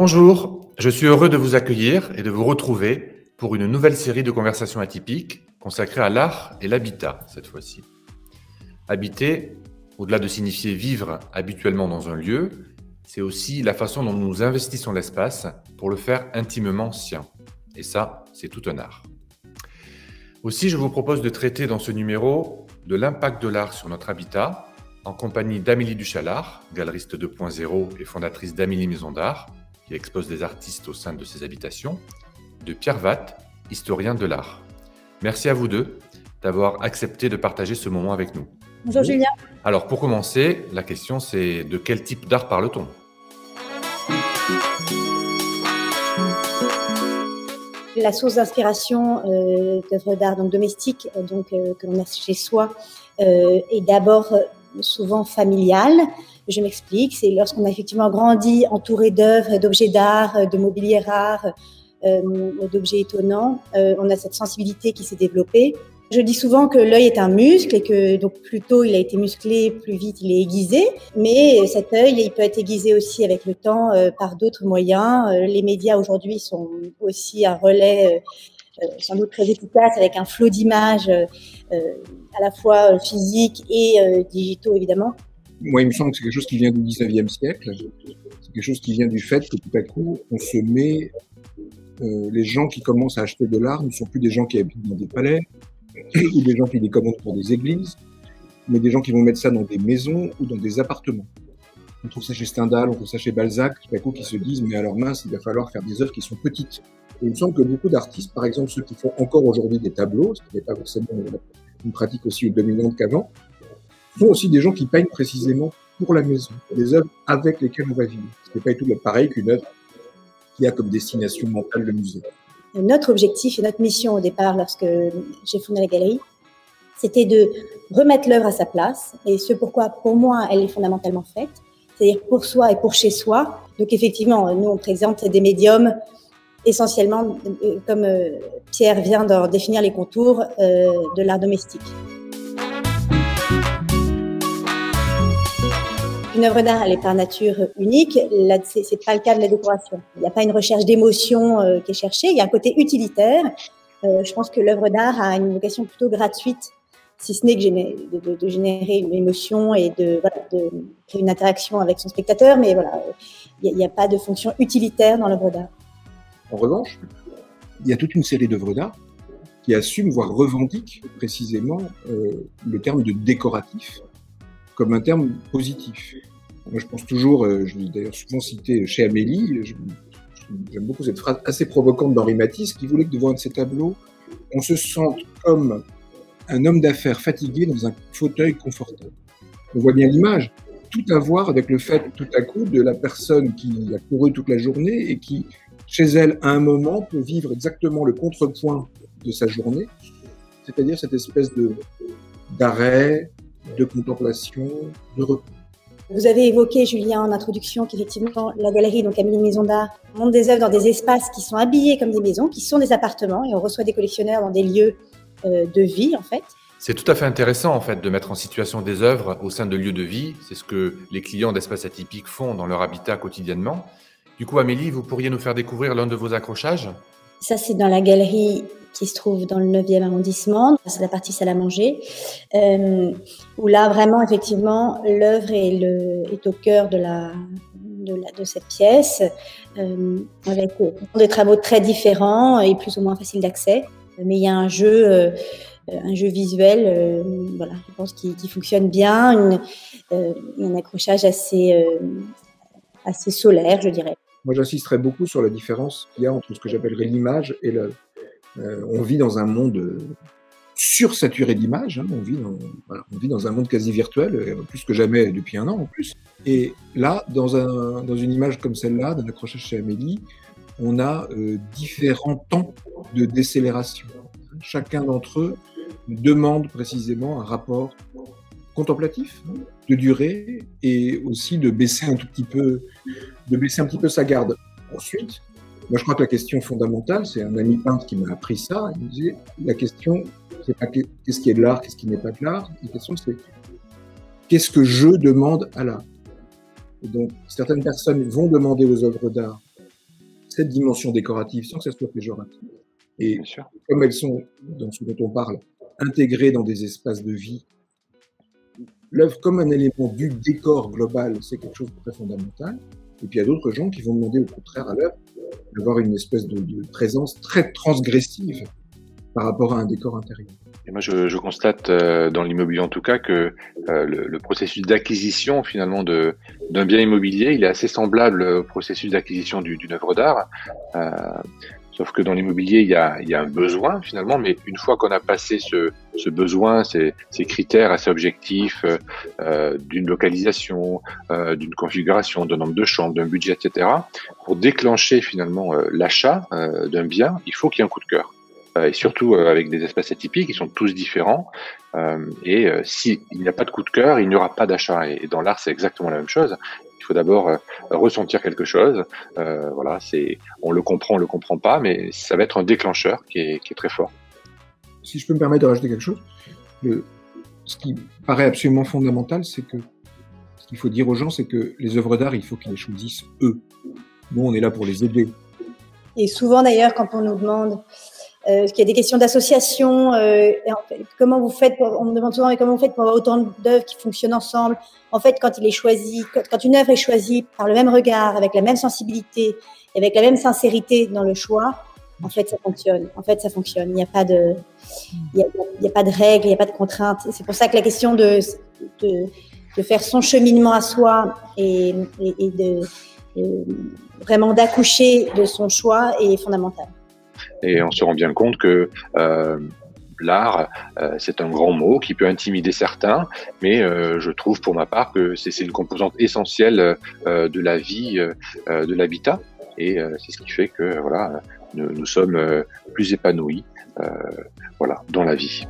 Bonjour, je suis heureux de vous accueillir et de vous retrouver pour une nouvelle série de conversations atypiques consacrées à l'art et l'habitat cette fois-ci. Habiter, au-delà de signifier vivre habituellement dans un lieu, c'est aussi la façon dont nous investissons l'espace pour le faire intimement sien. Et ça, c'est tout un art. Aussi, je vous propose de traiter dans ce numéro de l'impact de l'art sur notre habitat, en compagnie d'Amélie Duchalard, galeriste 2.0 et fondatrice d'Amélie Maison d'Art, qui expose des artistes au sein de ses habitations, de Pierre Watt, historien de l'art. Merci à vous deux d'avoir accepté de partager ce moment avec nous. Bonjour Julien. Alors pour commencer, la question c'est de quel type d'art parle-t-on ? La source d'inspiration d'œuvres d'art domestiques que l'on a chez soi est d'abord souvent familiale. Je m'explique, c'est lorsqu'on a effectivement grandi entouré d'œuvres, d'objets d'art, de mobilier rare, d'objets étonnants, on a cette sensibilité qui s'est développée. Je dis souvent que l'œil est un muscle et que donc plus tôt il a été musclé, plus vite il est aiguisé. Mais cet œil, il peut être aiguisé aussi avec le temps par d'autres moyens. Les médias aujourd'hui sont aussi un relais sans doute très efficace avec un flot d'images à la fois physiques et digitaux évidemment. Moi, il me semble que c'est quelque chose qui vient du 19e siècle. C'est quelque chose qui vient du fait que tout à coup, on se met... les gens qui commencent à acheter de l'art ne sont plus des gens qui habitent dans des palais ou des gens qui les commandent pour des églises, mais des gens qui vont mettre ça dans des maisons ou dans des appartements. On trouve ça chez Stendhal, on trouve ça chez Balzac, tout à coup qui se disent « mais alors mince, il va falloir faire des œuvres qui sont petites ». Et il me semble que beaucoup d'artistes, par exemple ceux qui font encore aujourd'hui des tableaux, ce qui n'est pas forcément une pratique aussi dominante qu'avant, sont aussi des gens qui peignent précisément pour la maison, des œuvres avec lesquelles on va vivre. Ce n'est pas du tout pareil qu'une œuvre qui a comme destination mentale le musée. Notre objectif et notre mission au départ, lorsque j'ai fondé la galerie, c'était de remettre l'œuvre à sa place, et ce pourquoi, pour moi, elle est fondamentalement faite, c'est-à-dire pour soi et pour chez soi. Donc effectivement, nous, on présente des médiums essentiellement, comme Pierre vient d'en définir les contours, de l'art domestique. Une œuvre d'art, elle est par nature unique. Là, c'est pas le cas de la décoration. Il n'y a pas une recherche d'émotion qui est cherchée. Il y a un côté utilitaire. Je pense que l'œuvre d'art a une vocation plutôt gratuite, si ce n'est que de générer une émotion et de créer une interaction avec son spectateur. Mais voilà, il n'y a pas de fonction utilitaire dans l'œuvre d'art. En revanche, il y a toute une série d'œuvres d'art qui assument, voire revendiquent précisément le terme de décoratif comme un terme positif. Moi, je pense toujours, je l'ai d'ailleurs souvent cité chez Amélie, j'aime beaucoup cette phrase assez provocante d'Henri Matisse, qui voulait que devant un de ses tableaux, on se sente comme un homme d'affaires fatigué dans un fauteuil confortable. On voit bien l'image, tout à voir avec le fait, tout à coup, de la personne qui a couru toute la journée et qui, chez elle, à un moment, peut vivre exactement le contrepoint de sa journée, c'est-à-dire cette espèce d'arrêt, de contemplation, de repos. Vous avez évoqué, Julien, en introduction, qu'effectivement, la galerie, donc Amélie Maison d'Art, montre des œuvres dans des espaces qui sont habillés comme des maisons, qui sont des appartements, et on reçoit des collectionneurs dans des lieux de vie, en fait. C'est tout à fait intéressant, en fait, de mettre en situation des œuvres au sein de lieux de vie. C'est ce que les clients d'espaces atypiques font dans leur habitat quotidiennement. Du coup, Amélie, vous pourriez nous faire découvrir l'un de vos accrochages ? Ça, c'est dans la galerie qui se trouve dans le 9e arrondissement. C'est la partie salle à manger, où là, vraiment, effectivement, l'œuvre est au cœur de cette pièce, avec des travaux très différents et plus ou moins faciles d'accès. Mais il y a un jeu visuel, voilà, je pense, qui fonctionne bien, un accrochage assez solaire, je dirais. Moi, j'insisterais beaucoup sur la différence qu'il y a entre ce que j'appellerais l'image et on vit dans un monde sursaturé d'images, hein, on vit dans un monde quasi virtuel, plus que jamais depuis un an en plus. Et là, dans une image comme celle-là, d'un accrochage chez Amélie, on a différents temps de décélération. Chacun d'entre eux demande précisément un rapport contemplatif, de durée, et aussi de baisser un petit peu sa garde. Ensuite, moi je crois que la question fondamentale, c'est un ami peintre qui m'a appris ça, il me disait, la question, c'est pas qu'est-ce qui est de l'art, qu'est-ce qui n'est pas de l'art, la question c'est qu'est-ce que je demande à l'art. Et donc, certaines personnes vont demander aux œuvres d'art cette dimension décorative sans que ça soit péjoratif. Et Bien sûr. comme elles sont, dans ce dont on parle, intégrées dans des espaces de vie, l'œuvre comme un élément du décor global, c'est quelque chose de très fondamental. Et puis il y a d'autres gens qui vont demander au contraire à l'œuvre d'avoir une espèce de présence très transgressive par rapport à un décor intérieur. Et moi, je constate dans l'immobilier en tout cas que le processus d'acquisition finalement d'un bien immobilier, il est assez semblable au processus d'acquisition d'une œuvre d'art. Sauf que dans l'immobilier, il y a un besoin finalement, mais une fois qu'on a passé ce besoin, ces critères assez objectifs d'une localisation, d'une configuration, d'un nombre de chambres, d'un budget, etc., pour déclencher finalement l'achat d'un bien, il faut qu'il y ait un coup de cœur. Et surtout avec des espaces atypiques, ils sont tous différents. Et s'il n'y a pas de coup de cœur, il n'y aura pas d'achat. Et dans l'art, c'est exactement la même chose. Il faut d'abord ressentir quelque chose. Voilà, on le comprend pas, mais ça va être un déclencheur qui est très fort. Si je peux me permettre de rajouter quelque chose, ce qui paraît absolument fondamental, c'est que ce qu'il faut dire aux gens, c'est que les œuvres d'art, il faut qu'ils les choisissent eux. Nous, on est là pour les aider. Et souvent d'ailleurs, quand on nous demande qu'il y a des questions d'association, comment vous faites on me demande souvent mais comment vous faites pour avoir autant d'œuvres qui fonctionnent ensemble. En fait, quand une œuvre est choisie par le même regard, avec la même sensibilité, avec la même sincérité dans le choix, en fait, ça fonctionne. Il n'y a pas de, il y a pas de règles, il n'y a pas de contraintes. C'est pour ça que la question de faire son cheminement à soi et vraiment d'accoucher de son choix est fondamentale. Et on se rend bien compte que l'art, c'est un grand mot qui peut intimider certains, mais je trouve pour ma part que c'est une composante essentielle de la vie, de l'habitat, et c'est ce qui fait que voilà, nous sommes plus épanouis, voilà, dans la vie.